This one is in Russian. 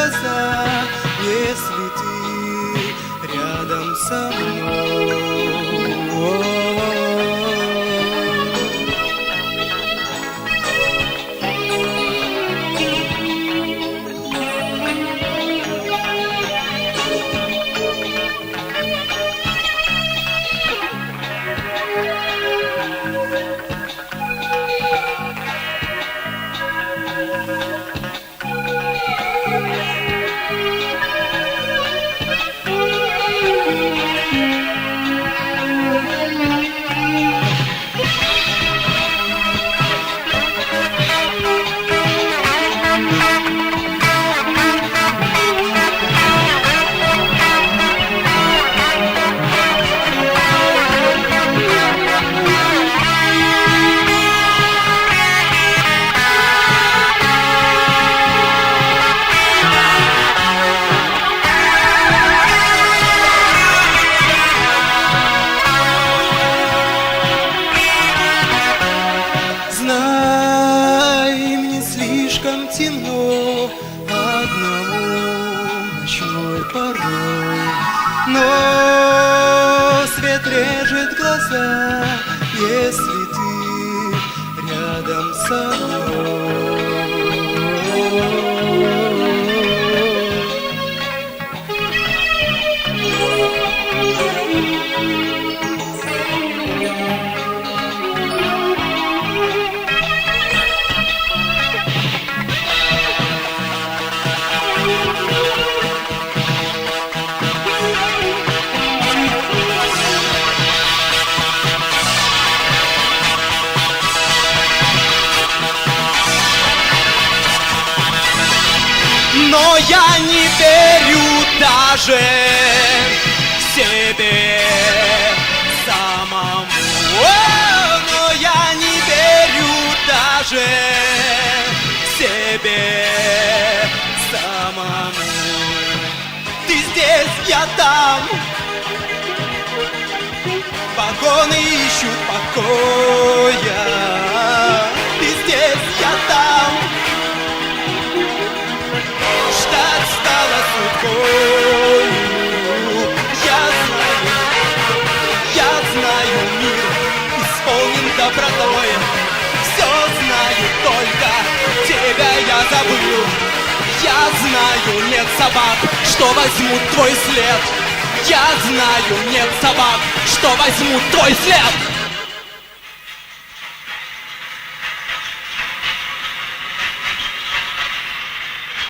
глаза, если ты рядом со мной. Темно одному ночной порой, но свет режет глаза, если ты рядом со мной. Но я не верю даже себе самому. Но я не верю даже себе самому. Ты здесь, я там. Вагоны ищут покоя. Ты здесь, я там. Ждать стало судьбой. Я знаю, мир исполнен добротой. Все знаю, только тебя я забыл. Я знаю, нет собак, что возьмут твой след. Я знаю, нет собак, что возьмут твой след.